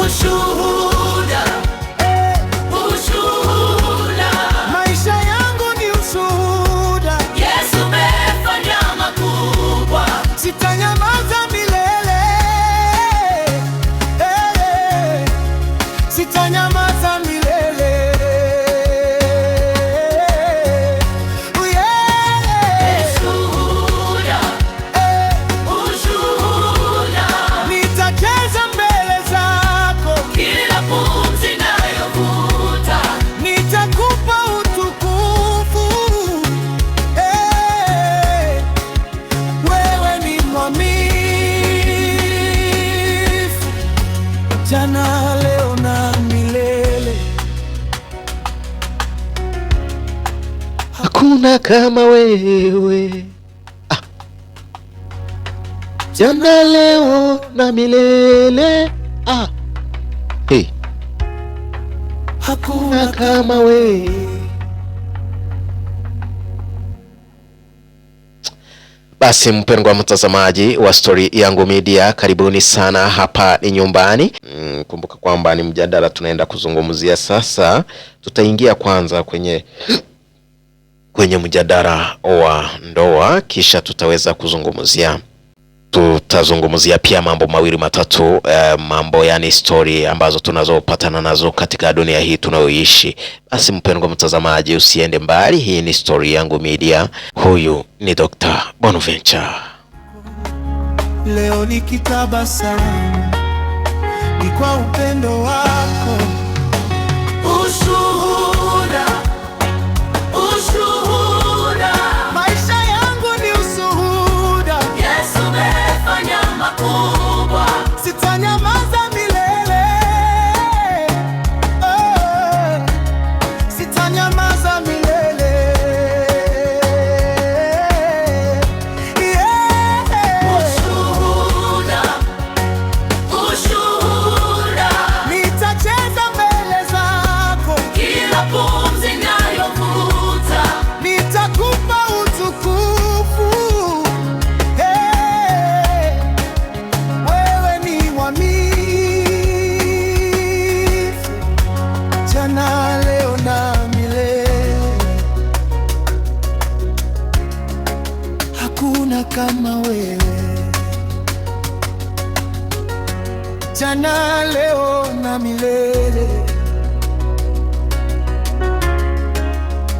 Ushuhuda, ushuhuda, maisha yangu ni ushuhuda. Yesu amefanya makubwa, Sitanyamaza milele, sitanyamaza milele. ushuhuda, ushuhuda, Nitakeza mbele zako, kila pumzi nayovuta, nitakupa utukufu. Wewe ni mwaminifu, jana, leo na milele. Hakuna kama wewe, jana leo na milele. Hey, hakuna kama wewe. Basi mpendwa mtazamaji wa Story Yangu Media, karibuni sana, hapa ni nyumbani. Kumbuka kwamba ni mjadala tunaenda kuzungumzia sasa. Tutaingia kwanza kwenye mjadala wa ndoa, kisha tutazungumzia pia mambo mawili matatu, mambo yani story ambazo tunazopatana nazo katika dunia hii tunayoishi. Basi mpendwa mtazamaji, usiende mbali, hii ni Story Yangu Media. Huyu ni Dr. Bonaventure. Leo nikitabasamu ni kwa upendo wako. ushuhuda, ushuhuda, Maisha yangu ni ushuhuda. Yesu amefanya makubwa, Sitanyamaza milele, sitanyamaza milele. ushuhuda, ushuhuda, Nitacheza mbele zako, kila pumzi nayovuta, nitakupa utukufu. Wewe ni mwaminifu, jana, leo na milele. Hakuna kama wewe, jana, leo na milele.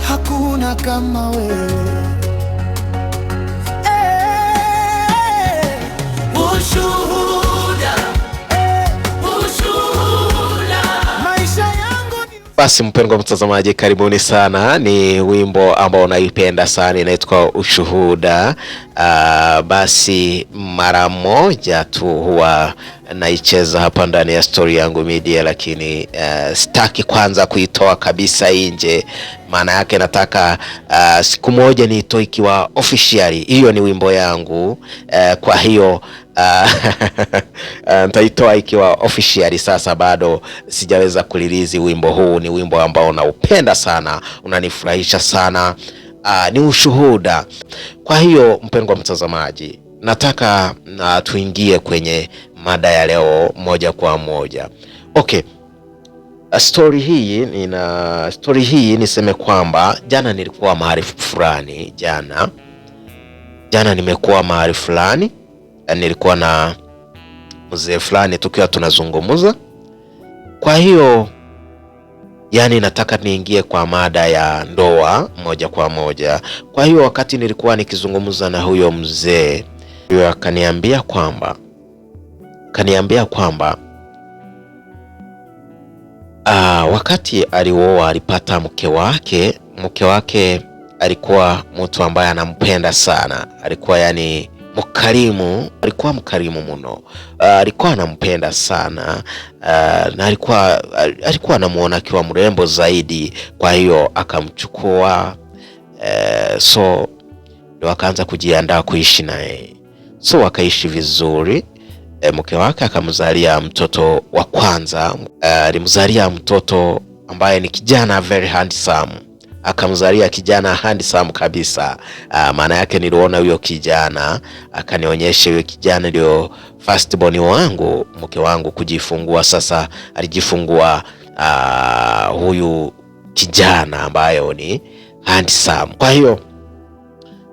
Hakuna kama wewe. ushuhuda, ushuhuda, Maisha yangu ni Basi mpendwa mtazamaji, karibuni sana. Ni wimbo ambao naipenda sana, inaitwa Ushuhuda. Basi mara moja tu huwa naicheza hapa ndani ya Story Yangu Media, lakini sitaki kwanza kuitoa kabisa nje. Maana yake nataka siku moja niitoe ikiwa officially. Hiyo ni wimbo yangu, kwa hiyo nitaitoa ikiwa officially. Sasa bado sijaweza kulilizi wimbo huu. Ni wimbo ambao naupenda sana, unanifurahisha sana. Ni ushuhuda. Kwa hiyo mpendwa mtazamaji, nataka tuingie kwenye mada ya leo moja kwa moja. Okay. Story hii niseme kwamba jana nilikuwa mahali fulani. Jana nimekuwa mahali fulani, nilikuwa na mzee fulani tukiwa tunazungumza. Kwa hiyo yani nataka niingie kwa mada ya ndoa moja kwa moja. Kwa hiyo wakati nilikuwa nikizungumza na huyo mzee, huyo akaniambia kwamba wakati alioa alipata mke wake alikuwa mtu ambaye anampenda sana. Alikuwa yani mkarimu, alikuwa mkarimu mno. Alikuwa anampenda sana, na alikuwa anamuona akiwa mrembo zaidi. Kwa hiyo akamchukua, so ndio akaanza kujiandaa kuishi naye. So wakaishi vizuri. Mke wake akamzalia mtoto wa kwanza. Alimzalia mtoto ambaye ni kijana very handsome, akamzalia kijana handsome kabisa. Maana yake niliona huyo kijana, akanionyesha huyo kijana ndio first born wangu, mke wangu kujifungua. Sasa alijifungua huyu kijana ambayo ni handsome. Kwa hiyo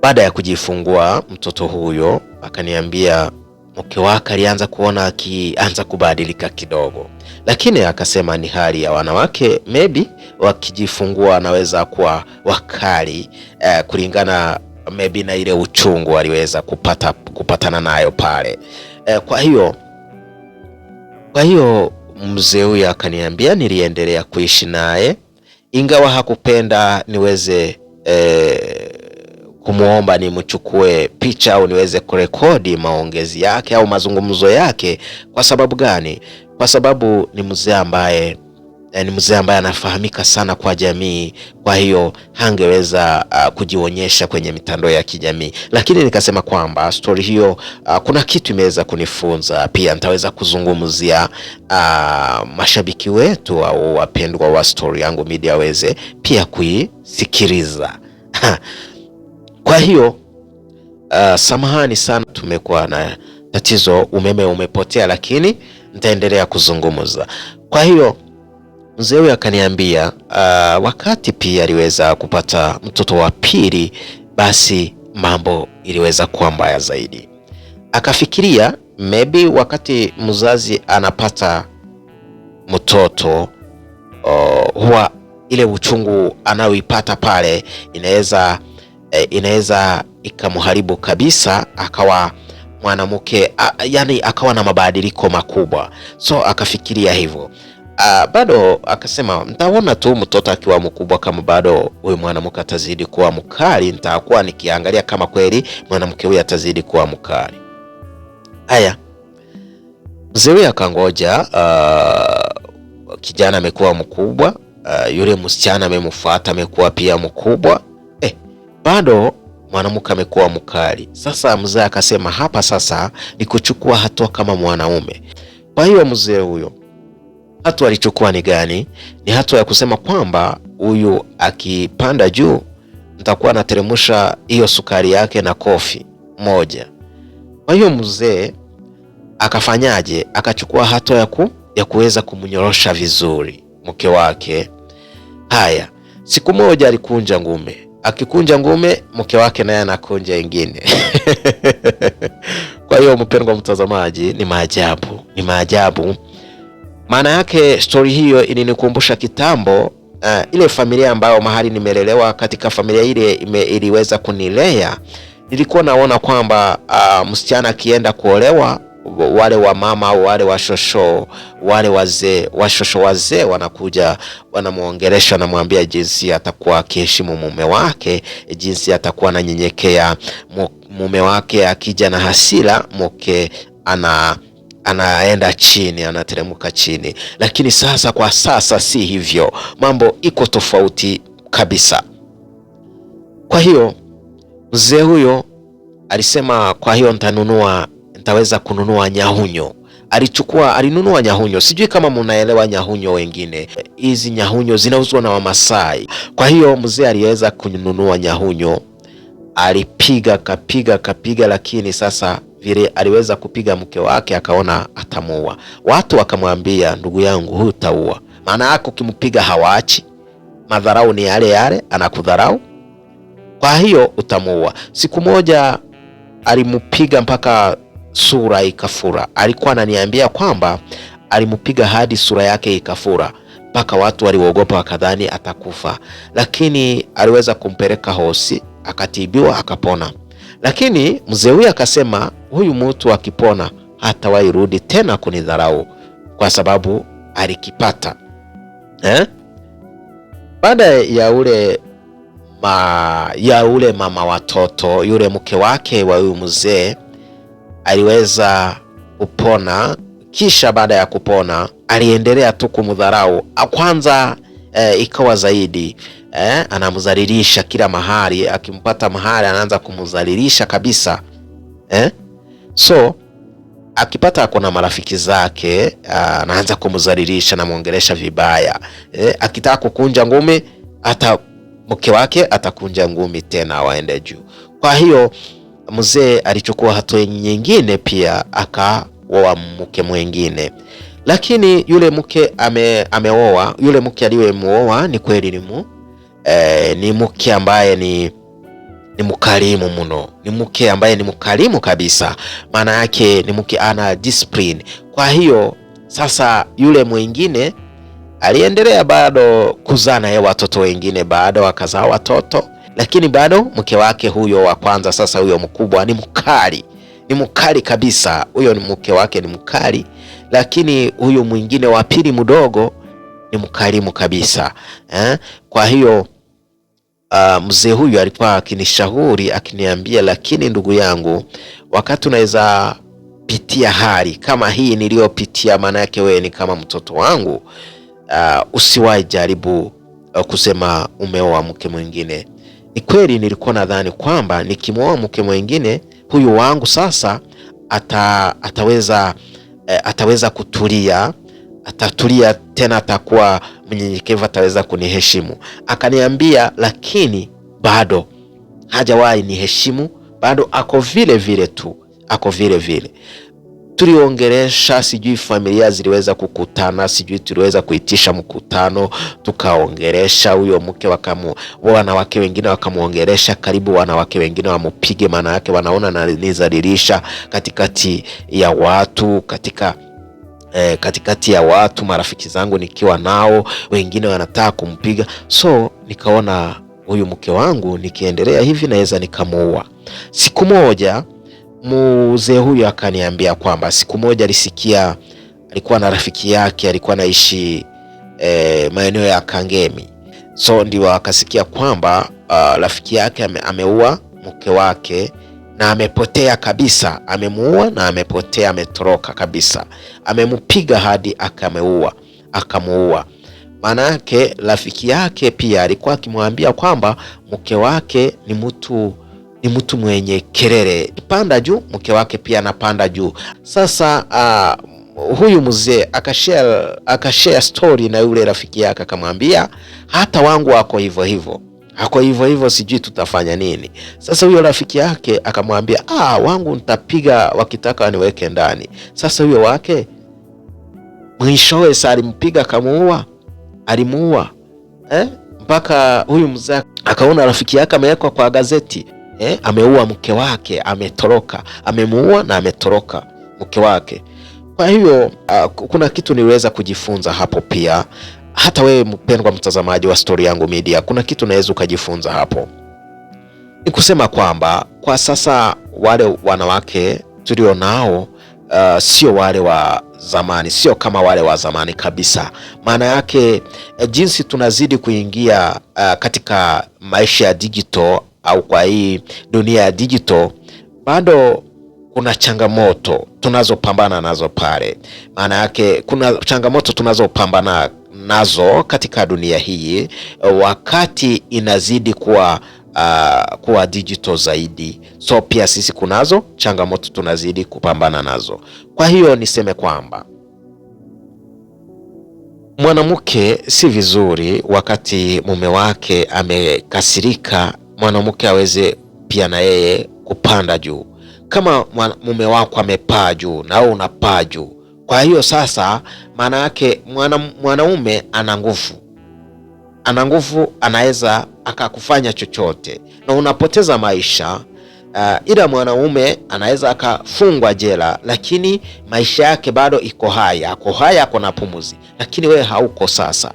baada ya kujifungua mtoto huyo, akaniambia mke wake alianza kuona akianza kubadilika kidogo, lakini akasema ni hali ya wanawake, maybe wakijifungua anaweza kuwa wakali kulingana maybe na ile uchungu aliweza kupatana nayo pale. Kwa hiyo mzee huyu akaniambia niliendelea kuishi naye, ingawa hakupenda niweze kumuomba nimchukue picha au niweze kurekodi maongezi yake au mazungumzo yake. Kwa sababu gani? Kwa sababu ni mzee ambaye anafahamika sana kwa jamii, kwa hiyo hangeweza kujionyesha kwenye mitandao ya kijamii. Lakini nikasema kwamba story hiyo kuna kitu imeweza kunifunza, pia nitaweza kuzungumzia mashabiki wetu au wapendwa wa Story Yangu Media waweze pia kuisikiliza. Kwa hiyo samahani sana, tumekuwa na tatizo, umeme umepotea, lakini nitaendelea kuzungumza. Kwa hiyo mzee huyu akaniambia wakati pia aliweza kupata mtoto wa pili, basi mambo iliweza kuwa mbaya zaidi. Akafikiria maybe wakati mzazi anapata mtoto huwa ile uchungu anayoipata pale inaweza ikamharibu kabisa, akawa mwanamke yani akawa na mabadiliko makubwa. So akafikiria hivyo. Bado akasema nitaona tu mtoto akiwa mkubwa, kama bado huyu mwanamke atazidi kuwa mkali, nitakuwa nikiangalia kama kweli mwanamke huyu atazidi kuwa mkali. Haya, mzee huyu akangoja, kijana amekuwa mkubwa, yule msichana amemfuata amekuwa pia mkubwa, bado mwanamke amekuwa mkali. Sasa mzee akasema hapa sasa ni kuchukua hatua kama mwanaume. Kwa hiyo mzee huyo hatua alichukua ni gani? Ni hatua ya kusema kwamba huyu akipanda juu nitakuwa nateremsha hiyo sukari yake na kofi moja. Kwa hiyo mzee akafanyaje? Akachukua hatua ya kuweza kumnyorosha vizuri mke wake. Haya, siku moja alikunja ngume. Akikunja ngume, mke wake naye anakunja ingine. Kwa hiyo mpendwa mtazamaji, ni maajabu. Maana yake story hiyo ilinikumbusha kitambo, ile familia ambayo mahali nimelelewa. Katika familia ile iliweza kunilea, nilikuwa naona kwamba msichana akienda kuolewa, wale wa mama au wale washosho, wale wazee wanakuja wanamuongelesha, namwambia jinsi atakuwa akiheshimu mume wake, jinsi atakuwa ananyenyekea mume wake. Akija na hasira, mke anaenda chini, anateremka chini. Lakini sasa kwa sasa si hivyo, mambo iko tofauti kabisa. Kwa hiyo mzee huyo alisema, kwa hiyo nitaweza kununua nyahunyo. Alinunua nyahunyo. Sijui kama mnaelewa nyahunyo wengine. Hizi nyahunyo zinauzwa na Wamasai. Kwa hiyo mzee aliweza kununua nyahunyo. Alipiga kapiga, lakini sasa vile aliweza kupiga mke wake akaona atamuua. Watu wakamwambia, ndugu yangu, huyu utaua. Maana yako ukimpiga hawaachi. Madharau ni yale, anakudharau. Kwa hiyo utamuua. Siku moja alimupiga mpaka sura ikafura. Alikuwa ananiambia kwamba alimupiga hadi sura yake ikafura, mpaka watu waliogopa wakadhani atakufa. Lakini aliweza kumpeleka hosi, akatibiwa, akapona. Lakini mzee huyu akasema, huyu mtu akipona hatawahi rudi tena kunidharau, kwa sababu alikipata. Baada ya ule mama watoto, yule mke wake wa huyu mzee aliweza kupona. Kisha baada ya kupona aliendelea tu kumdharau. Kwanza ikawa zaidi, anamdhalilisha kila mahali. Akimpata mahali anaanza kumdhalilisha kabisa. So akipata akona marafiki zake, anaanza kumdhalilisha na muongelesha vibaya. Akitaka kukunja ngome, hata mke wake atakunja ngumi tena waende juu. Kwa hiyo mzee alichukua hatua nyingine pia, akaoa mke mwingine. Lakini yule mke ameoa, yule mke aliyemuoa ni kweli ni mke ambaye ni mkarimu mno, ni mke ambaye ni mkarimu kabisa. Maana yake ni mke ana discipline. Kwa hiyo sasa yule mwingine aliendelea bado kuzaa naye watoto wengine, bado wakazaa watoto, lakini bado mke wake huyo wa kwanza, sasa huyo mkubwa, ni mkali kabisa. Huyo ni mke wake, ni mkali, lakini huyo mwingine wa pili mdogo ni mkarimu kabisa. Kwa hiyo mzee huyu alikuwa akinishauri, akiniambia, lakini ndugu yangu, wakati unaweza pitia hali kama hii niliyopitia, maana yake wewe ni kama mtoto wangu, usiwahi jaribu kusema umeoa mke mwingine. Ni kweli nilikuwa nadhani kwamba nikimwoa mke mwingine huyu wangu sasa ataweza kutulia, atatulia tena, atakuwa mnyenyekevu, ataweza kuniheshimu. Akaniambia lakini bado hajawahi niheshimu, bado ako vile vile tu, ako vile vile. Tuliongelesha, sijui familia ziliweza kukutana, sijui tuliweza kuitisha mkutano, tukaongelesha huyo mke, wanawake wengine wakamuongelesha, karibu wanawake wengine wamupige, maana yake wanaona ananizalilisha katikati ya watu, katikati ya watu, marafiki zangu nikiwa nao, wengine wanataka kumpiga. So nikaona huyu mke wangu nikiendelea hivi naweza nikamuua. Siku moja mzee huyu akaniambia kwamba siku moja alisikia, alikuwa na rafiki yake, alikuwa anaishi maeneo ya Kangemi. So ndio akasikia kwamba rafiki yake ameua mke wake na amepotea kabisa, amemuua na amepotea, ametoroka kabisa, amemupiga hadi akamuua. Maana yake rafiki yake pia alikuwa akimwambia kwamba mke wake ni mtu mwenye kelele, panda juu, mke wake pia anapanda juu. Sasa huyu mzee akashare story na yule rafiki yake, akamwambia hata wangu wako hivyo hivyo, sijui tutafanya nini. Sasa huyo rafiki yake akamwambia wangu nitapiga wakitaka waniweke ndani. Sasa huyo wake mwishowe alimpiga, alimuua mpaka huyu mzee akaona rafiki yake amewekwa kwa gazeti, ameua mke wake, ametoroka, amemuua na ametoroka mke wake. Kwa hiyo kuna kitu niweza kujifunza hapo pia. Hata wewe mpendwa mtazamaji wa Story Yangu Media, kuna kitu naweza ukajifunza hapo. Ni kusema kwamba kwa sasa wale wanawake tulio nao sio wale wa zamani, sio kama wale wa zamani kabisa. Maana yake jinsi tunazidi kuingia katika maisha ya digital au kwa hii dunia ya digital, bado kuna changamoto tunazopambana nazo pale. Maana yake kuna changamoto tunazopambana nazo katika dunia hii, wakati inazidi kuwa digital zaidi. So pia sisi kunazo changamoto tunazidi kupambana nazo. Kwa hiyo niseme kwamba mwanamke si vizuri wakati mume wake amekasirika, mwanamke aweze pia na yeye kupanda juu. Kama mume wako amepaa juu na wewe unapaa juu, kwa hiyo sasa maana yake mwanaume ana nguvu, anaweza akakufanya chochote na unapoteza maisha. Ila mwanaume anaweza akafungwa jela, lakini maisha yake bado iko hai, ako na pumuzi, lakini wewe hauko. Sasa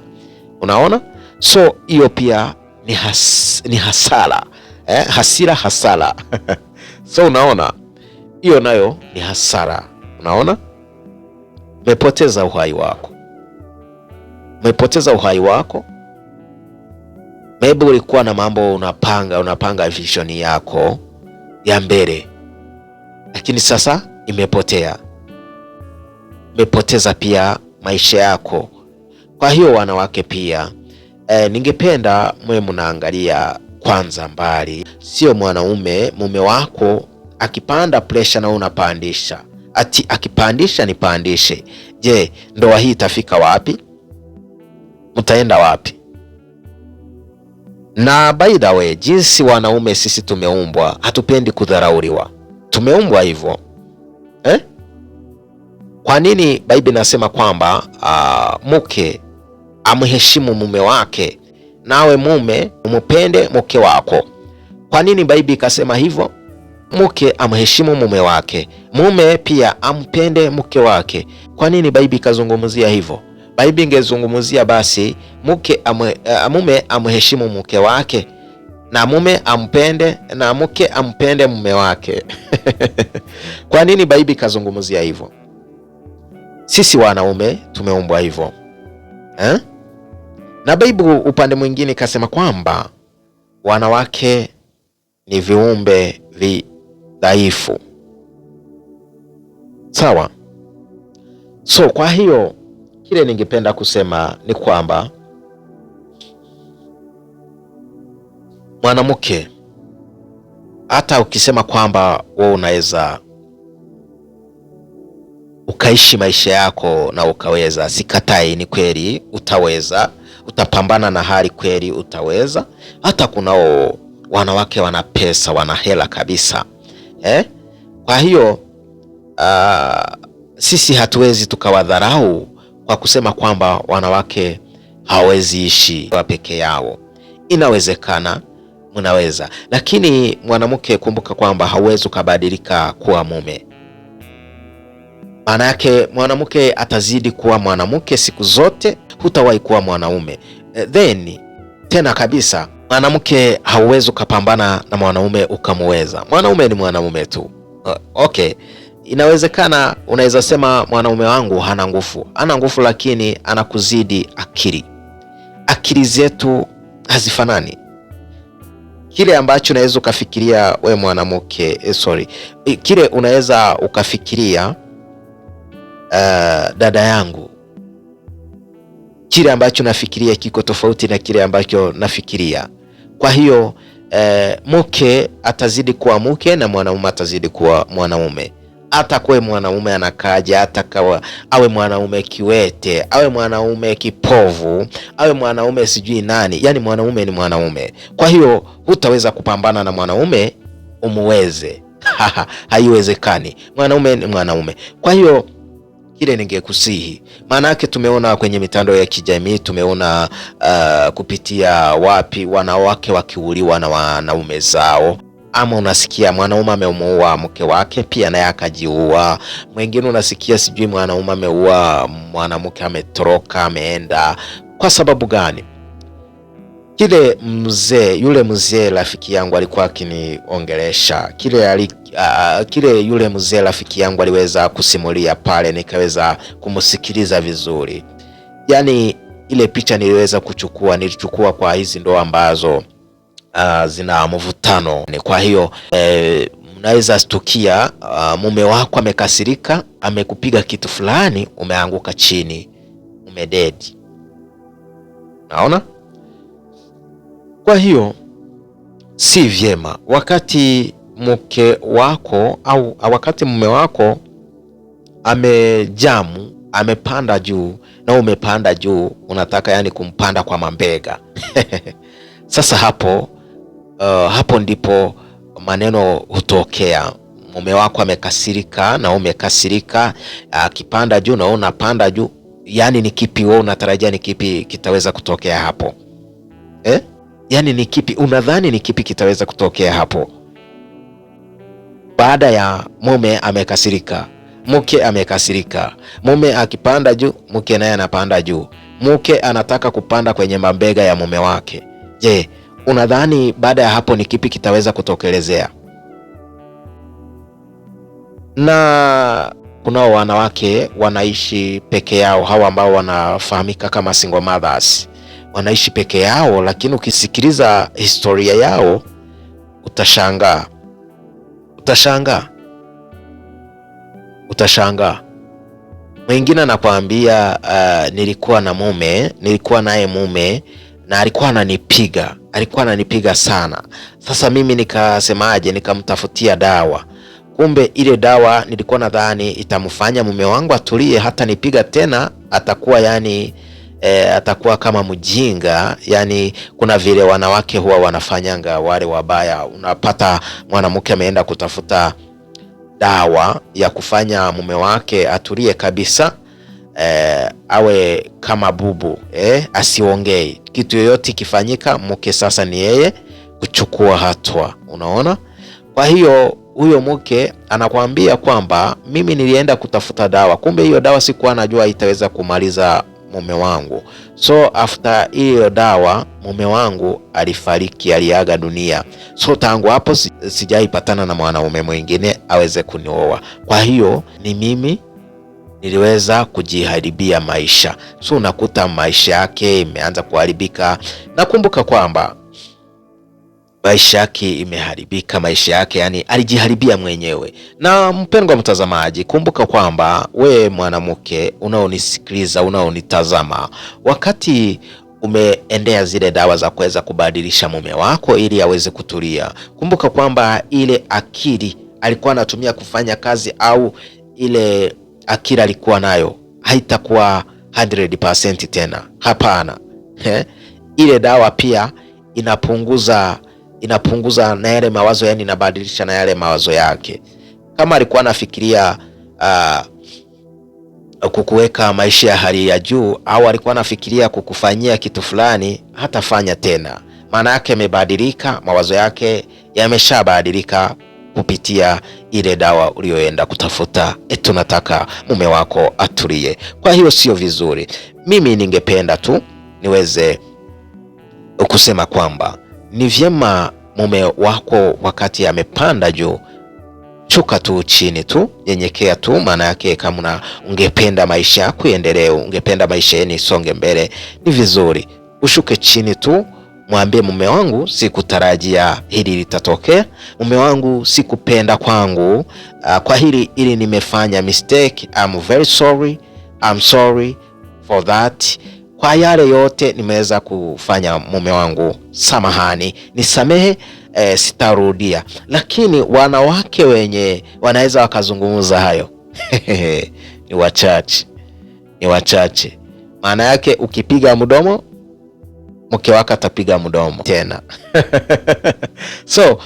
unaona, so hiyo pia ni hasara, hasara so unaona, hiyo nayo ni hasara. Unaona, umepoteza uhai wako. Maybe ulikuwa na mambo unapanga vision yako ya mbele, lakini sasa umepoteza pia maisha yako. Kwa hiyo wanawake pia ningependa mwe mnaangalia kwanza mbali, sio mwanaume mume wako akipanda pressure na unapandisha, ati akipandisha nipandishe. Je, ndoa hii itafika wapi? Mtaenda wapi? Na by the way, jinsi wanaume sisi tumeumbwa, hatupendi kudharauliwa. Tumeumbwa hivyo. Kwa nini Biblia inasema kwamba mke amheshimu mume wake, nawe mume umpende mke wako? Kwa nini Biblia ikasema hivyo? Mke amheshimu mume wake, mume pia ampende mke wake. Kwa nini Biblia ikazungumzia hivyo? Biblia ingezungumzia basi mume amheshimu mke wake na mume ampende na mke ampende mume wake. Kwa nini Biblia ikazungumzia hivyo? Sisi wanaume tumeumbwa hivyo. Na Biblia upande mwingine ikasema kwamba wanawake ni viumbe dhaifu. Sawa? So kwa hiyo kile ningependa kusema ni kwamba mwanamke, hata ukisema kwamba wewe unaweza ukaishi maisha yako na ukaweza, sikatai, ni kweli utaweza, utapambana na hali, kweli utaweza. Hata kunao wanawake wana pesa, wana hela kabisa. Kwa hiyo sisi hatuwezi tukawadharau kwa kusema kwamba wanawake hawezi ishi peke yao. Inawezekana, mnaweza, lakini mwanamke, kumbuka kwamba hauwezi kubadilika kuwa mume. Maana yake mwanamke atazidi kuwa mwanamke siku zote, hutawahi kuwa mwanaume. Then tena kabisa, mwanamke hauwezi kupambana na mwanaume ukamweza. Mwanaume ni mwanaume tu. Okay, inawezekana unaweza sema mwanaume wangu hana nguvu. Ana nguvu, lakini anakuzidi akili. Akili zetu hazifanani. Kile ambacho unaweza ukafikiria we mwanamke, kile unaweza ukafikiria dada yangu, kile ambacho nafikiria kiko tofauti na kile ambacho nafikiria. Kwa hiyo mke atazidi kuwa mke na mwanaume atazidi kuwa mwanaume. Hata kwa mwanaume anakaja, hata kawa awe mwanaume kiwete, awe mwanaume kipovu, awe mwanaume sijui nani, yani mwanaume ni mwanaume. Kwa hiyo hutaweza kupambana na mwanaume umuweze. Haiwezekani. Mwanaume ni mwanaume. Kwa hiyo kile ningekusihi, maana yake tumeona kwenye mitandao ya kijamii, tumeona kupitia wapi wanawake wakiuliwa na wanaume zao. Ama unasikia mwanaume amemuua mke wake pia naye akajiua. Mwingine unasikia sijui mwanaume ameua mwanamke, ametoroka, ameenda. Kwa sababu gani? Yule mzee rafiki yangu alikuwa akiniongelesha. Yule mzee rafiki yangu aliweza kusimulia pale, nikaweza kumsikiliza vizuri. Yani ile picha nilichukua kwa hizi ndoa ambazo zina mvutano. Kwa hiyo mnaweza stukia mume wako amekasirika, amekupiga kitu fulani, umeanguka chini, umededi. Naona? Kwa hiyo si vyema wakati mke wako au wakati mume wako amejamu, amepanda juu na umepanda juu, unataka yani kumpanda kwa mambega. Sasa hapo ndipo maneno hutokea. Mume wako amekasirika na umekasirika, akipanda juu na unapanda juu. Yani ni kipi wewe unatarajia, ni kipi kitaweza kutokea hapo? Yani ni kipi unadhani, ni kipi kitaweza kutokea hapo? Baada ya mume amekasirika, mke amekasirika. Mume akipanda juu, mke naye anapanda juu. Mke anataka kupanda kwenye mabega ya mume wake. Je, unadhani baada ya hapo ni kipi kitaweza kutokelezea? Na kuna wanawake wanaishi peke yao, hawa ambao wanafahamika kama single mothers. Wanaishi peke yao, lakini ukisikiliza historia yao utashangaa. Mwingine anakuambia nilikuwa naye mume na alikuwa ananipiga sana. Sasa mimi nikasemaje, nikamtafutia dawa. Kumbe ile dawa nilikuwa nadhani itamfanya mume wangu atulie, hata nipiga tena atakuwa yani atakuwa kama mjinga. Yani kuna vile wanawake huwa wanafanyanga wale wabaya, unapata mwanamke ameenda kutafuta dawa ya kufanya mume wake atulie kabisa, awe kama bubu, asiongee kitu yoyote kifanyika, mke sasa ni yeye kuchukua hatua, unaona. Kwa hiyo huyo mke anakuambia kwamba mimi nilienda kutafuta dawa, kumbe hiyo dawa sikuwa najua itaweza kumaliza mume wangu. So after hiyo dawa mume wangu alifariki, aliaga dunia. So tangu hapo sijaipatana na mwanaume mwingine aweze kunioa. Kwa hiyo ni mimi niliweza kujiharibia maisha. So unakuta maisha yake imeanza kuharibika. Nakumbuka kwamba maisha yake imeharibika, maisha yake yani alijiharibia mwenyewe. Na mpendwa mtazamaji, kumbuka kwamba we mwanamke unaonisikiliza, unaonitazama, wakati umeendea zile dawa za kuweza kubadilisha mume wako ili aweze kutulia, kumbuka kwamba ile akili alikuwa anatumia kufanya kazi, au ile akili alikuwa nayo haitakuwa 100% tena. Hapana. Ile dawa pia inapunguza na yale mawazo, yani inabadilisha na yale mawazo yake. Kama alikuwa anafikiria kukuweka maisha ya hali ya juu, au alikuwa anafikiria kukufanyia kitu fulani, hatafanya tena. Maana yake amebadilika, mawazo yake yameshabadilika kupitia ile dawa ulioenda kutafuta. Tunataka mume wako atulie. Kwa hiyo sio vizuri. Mimi ningependa tu niweze kusema kwamba ni vyema mume wako wakati amepanda juu, shuka tu chini tu, nyenyekea tu. Maana yake kama ungependa maisha yako yaendelee, ungependa maisha yenu isonge mbele, ni vizuri ushuke chini tu, mwambie mume wangu, sikutarajia hili litatokea. Mume wangu, sikupenda kwangu kwa hili nimefanya mistake. I'm very sorry. I'm sorry for that. Kwa yale yote nimeweza kufanya mume wangu, samahani, nisamehe, sitarudia. Lakini wanawake wenye wanaweza wakazungumza hayo ni wachache. Maana yake ukipiga mdomo, mke wako atapiga mdomo tena. So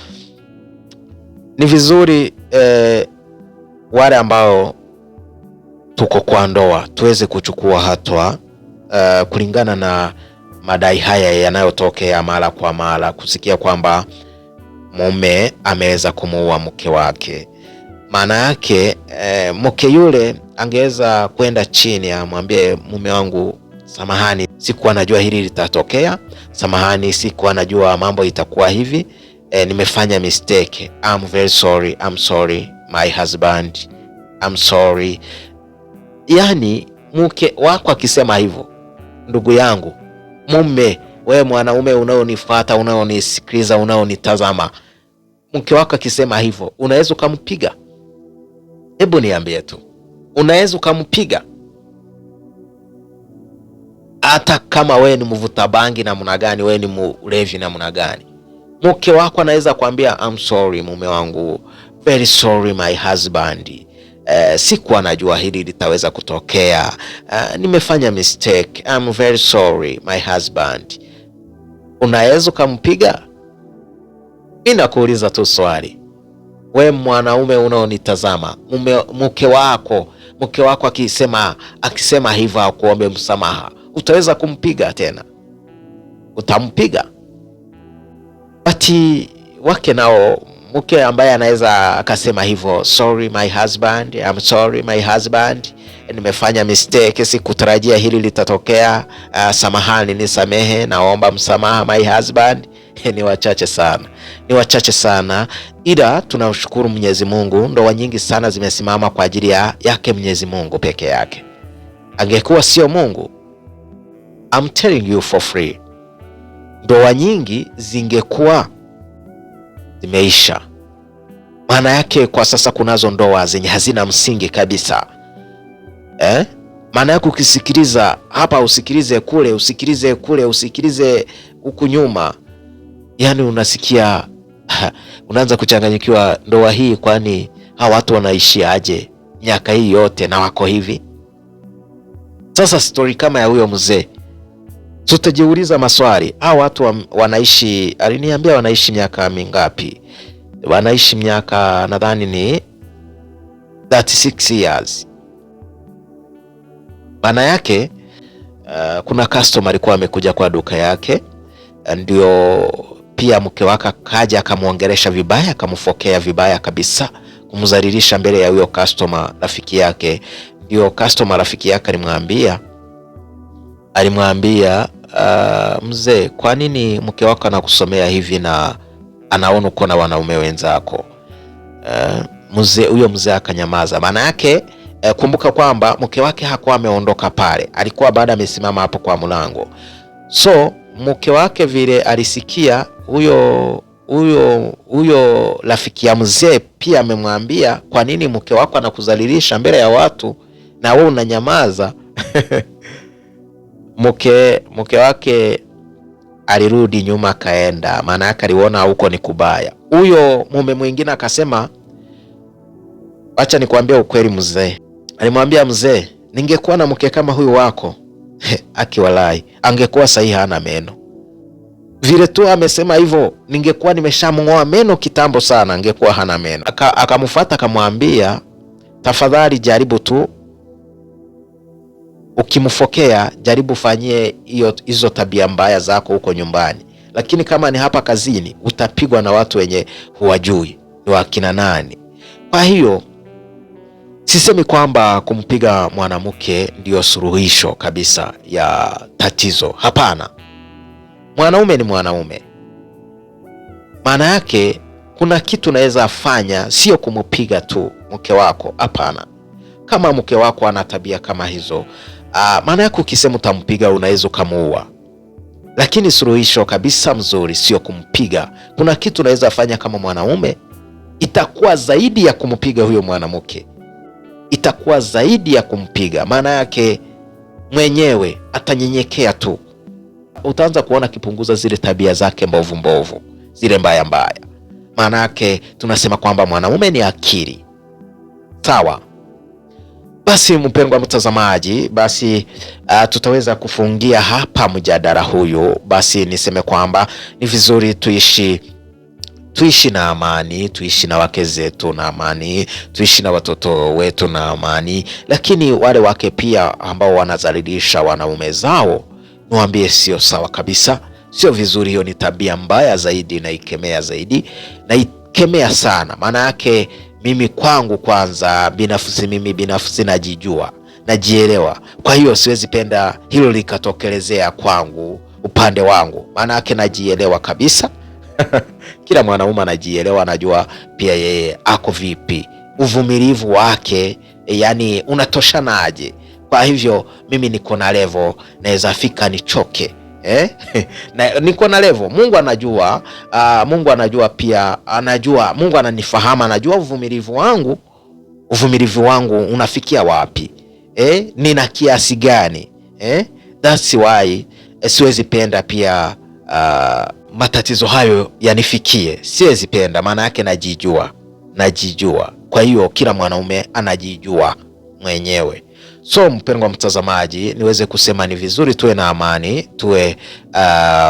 ni vizuri wale ambao tuko kwa ndoa tuweze kuchukua hatua kulingana na madai haya yanayotokea mara kwa mara, kusikia kwamba mume ameweza kumuua mke wake. Maana yake mke yule angeweza kwenda chini amwambie mume wangu, samahani, sikuwa najua hili litatokea. Samahani, sikuwa najua mambo itakuwa hivi. Nimefanya mistake. I'm very sorry. I'm sorry my husband. I'm sorry. Yani mke wako akisema hivyo, ndugu yangu, mume, wewe mwanaume unaonifuata, unaonisikiliza, unaonitazama, mke wako akisema hivyo, unaweza kumpiga? Hebu niambie tu, unaweza kumpiga? Hata kama wewe ni mvuta bangi namna gani, wewe ni mlevi namna gani, mke wako anaweza kuambia I'm sorry mume wangu, very sorry my husband, sikuwa najua hili litaweza kutokea, nimefanya mistake, I'm very sorry my husband. Unaweza kumpiga? Mimi nakuuliza tu swali, we mwanaume unaonitazama, mke wako akisema hivyo akuombe msamaha, utaweza kumpiga tena? Utampiga? Ati wake nao, mke ambaye anaweza akasema hivyo, sorry my husband, I'm sorry my husband, nimefanya mistake, sikutarajia hili litatokea, samahani, nisamehe, naomba msamaha my husband. Ni wachache sana, ila tunamshukuru Mwenyezi Mungu, ndoa nyingi sana zimesimama kwa ajili yake Mwenyezi Mungu peke yake. Angekuwa sio Mungu, I'm telling you for free, ndoa nyingi zingekuwa zimeisha. Maana yake kwa sasa kunazo ndoa zenye hazina msingi kabisa. Maana yake ukisikiliza hapa, usikilize kule, usikilize huku nyuma, yani unasikia unaanza kuchanganyikiwa, ndoa hii kwani hawa watu wanaishi aje miaka hii yote na wako hivi? Sasa story kama ya huyo mzee Tutajiuliza maswali. Hao watu wanaishi, aliniambia wanaishi miaka mingapi? Wanaishi miaka nadhani ni 36 years. Maana yake kuna customer alikuwa amekuja kwa duka yake, ndio pia mke wake kaja akamuongelesha vibaya, akamfokea vibaya kabisa, kumzalilisha mbele ya huyo customer rafiki yake. Ndio customer rafiki yake alimwambia mzee, kwa nini mke wako anakusomea hivi na anaona uko na wanaume wenzako? Huyo mzee akanyamaza. Maana yake kumbuka kwamba mke wake hakuwa ameondoka pale, alikuwa baada amesimama hapo kwa mlango. So mke wake vile alisikia huyo rafiki ya mzee pia amemwambia, kwa nini mke wako anakuzalilisha mbele ya watu na wewe unanyamaza? Mke wake alirudi nyuma kaenda, maana yake aliona huko ni kubaya. Huyo mume mwingine akasema, acha nikwambie ukweli mzee. Alimwambia mzee, ningekuwa na mke kama huyu wako akiwalai angekuwa sahihi hana meno. Vile tu amesema hivyo, ningekuwa nimeshamng'oa meno kitambo sana, angekuwa hana meno. Akamfuata akamwambia, tafadhali jaribu tu, ukimfokea jaribu fanyie hizo tabia mbaya zako huko nyumbani, lakini kama ni hapa kazini utapigwa na watu wenye huwajui ni wakina nani. Kwa hiyo sisemi kwamba kumpiga mwanamke ndio suluhisho kabisa ya tatizo. Hapana. Mwanaume ni mwanaume. Maana yake kuna kitu naweza afanya, sio kumpiga tu mke wako. Hapana. Kama mke wako ana tabia kama hizo, maana yake ukisema utampiga unaweza kumuua. Lakini suluhisho kabisa mzuri sio kumpiga. Kuna kitu naweza afanya kama mwanaume, itakuwa zaidi ya kumpiga huyo mwanamke. Itakuwa zaidi ya kumpiga. Maana yake mwenyewe atanyenyekea tu. Utaanza kuona kipunguza zile tabia zake mbovu, zile mbaya. Maana yake tunasema kwamba mwanaume ni akili. Sawa? Basi mpendwa mtazamaji, basi tutaweza kufungia hapa mjadala huyu. Basi niseme kwamba ni vizuri tuishi na amani, tuishi na wake zetu na amani, tuishi na watoto wetu na amani. Lakini wale wake pia ambao wanazalilisha wanaume zao, niwaambie sio sawa kabisa, sio vizuri. Hiyo ni tabia mbaya zaidi, na ikemea zaidi, na ikemea sana. Maana yake mimi kwangu kwanza binafsi najijua, najielewa. Kwa hiyo siwezi penda hilo likatokelezea kwangu upande wangu. Maana yake najielewa kabisa. Kila mwanaume anajielewa, anajua pia yeye ako vipi, uvumilivu wake yani unatoshanaje. Kwa hivyo mimi niko na level, naweza fika nichoke. Na niko na level. Mungu anajua, Mungu anajua pia, anajua, Mungu ananifahamu, anajua uvumilivu wangu unafikia wapi, nina kiasi gani. That's why siwezi penda pia matatizo hayo yanifikie. Siwezi penda, maana yake najijua. Kwa hiyo kila mwanaume anajijua mwenyewe. So mpendwa mtazamaji, niweze kusema ni vizuri tuwe na amani, tuwe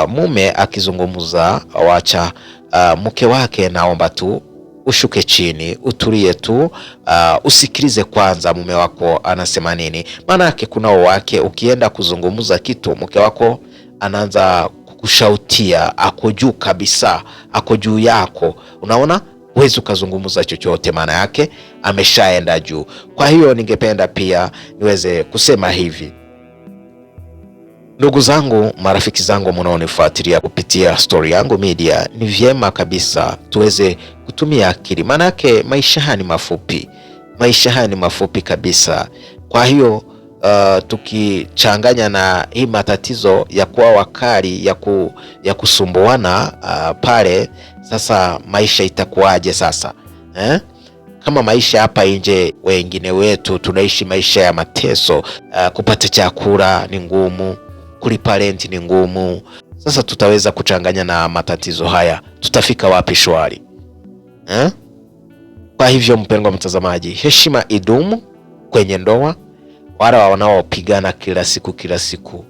mume akizungumza, wacha mke wake, naomba tu ushuke chini, utulie tu, usikilize kwanza mume wako anasema nini. Maana yake kuna wake ukienda kuzungumza kitu, mke wako anaanza kushautia, ako juu kabisa, ako juu yako. Unaona, huwezi ukazungumza chochote, maana yake ameshaenda juu. Kwa hiyo ningependa pia niweze kusema hivi, ndugu zangu, marafiki zangu mnaonifuatilia kupitia Story Yangu Media, ni vyema kabisa tuweze kutumia akili. Maana yake maisha haya ni mafupi kabisa. Kwa hiyo tukichanganya na hii matatizo ya kuwa wakali, ya kusumbuana pale, sasa maisha itakuwaje sasa? Kama maisha hapa nje wengine wetu tunaishi maisha ya mateso, kupata chakula ni ngumu, kulipa rent ni ngumu. Sasa tutaweza kuchanganya na matatizo haya, tutafika wapi shwari? Kwa hivyo mpendwa mtazamaji, heshima idumu kwenye ndoa. Wale wanaopigana kila siku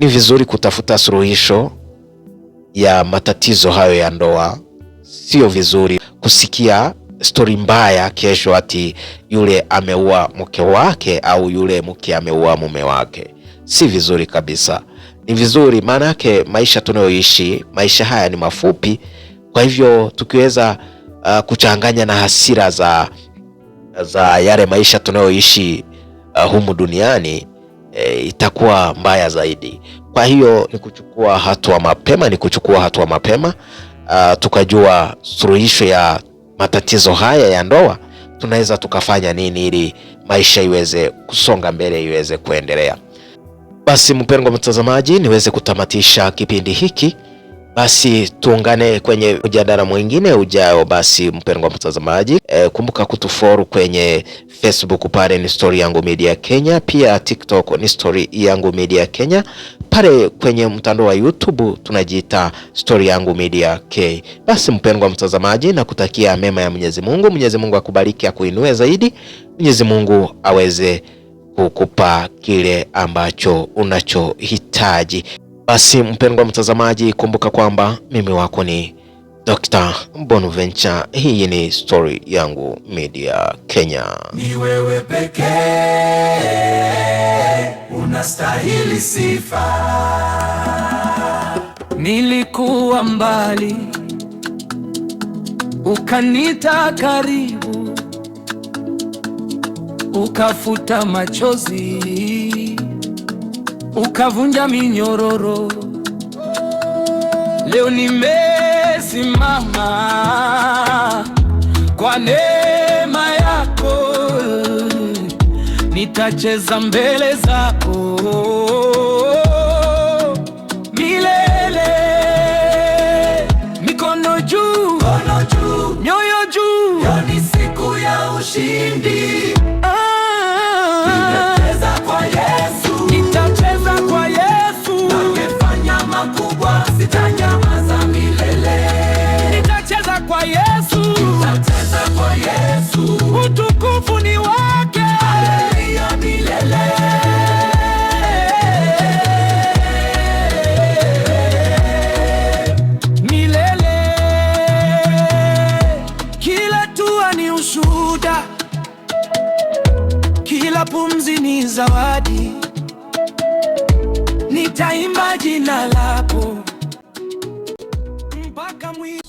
ni vizuri kutafuta suluhisho ya matatizo hayo ya ndoa. Sio vizuri kusikia stori mbaya kesho ati yule ameua mke wake au yule mke ameua mume wake. Si vizuri kabisa. Ni vizuri, maana yake maisha tunayoishi, maisha haya ni mafupi. Kwa hivyo tukiweza kuchanganya na hasira za yale maisha tunayoishi humu duniani, itakuwa mbaya zaidi. Kwa hiyo ni kuchukua hatua mapema, tukajua suluhisho ya matatizo haya ya ndoa, tunaweza tukafanya nini ili maisha iweze kusonga mbele, iweze kuendelea. Basi mpendwa mtazamaji, niweze kutamatisha kipindi hiki. Basi tuungane kwenye mjadala mwingine ujao. Basi mpendwa mtazamaji, kumbuka kutufollow kwenye Facebook, pale ni Story Yangu Media Kenya, pia TikTok ni Story Yangu Media Kenya, pale kwenye mtandao wa YouTube tunajiita Story Yangu Media K. Basi mpendwa mtazamaji, na kutakia mema ya Mwenyezi Mungu. Mwenyezi Mungu akubariki, akuinue zaidi. Mwenyezi Mungu aweze kukupa kile ambacho unachohitaji. Basi mpendwa mtazamaji, kumbuka kwamba mimi wako ni Dr. Bonaventure. Hii ni Story Yangu Media Kenya. Ni wewe pekee unastahili sifa. Nilikuwa mbali, ukanita karibu, ukafuta machozi, ukavunja minyororo. Leo nimesimama kwa neema yako, nitacheza mbele zako milele. Mikono juu, mioyo juu, leo ni siku ya ushindi. Sitanyamaza milele. Nitacheza kwa Yesu. Utukufu ni wake. Haleluya milele. Milele. Kila hatua ni ushuhuda, kila pumzi ni zawadi. Nitaimba jina lako mpaka mwisho.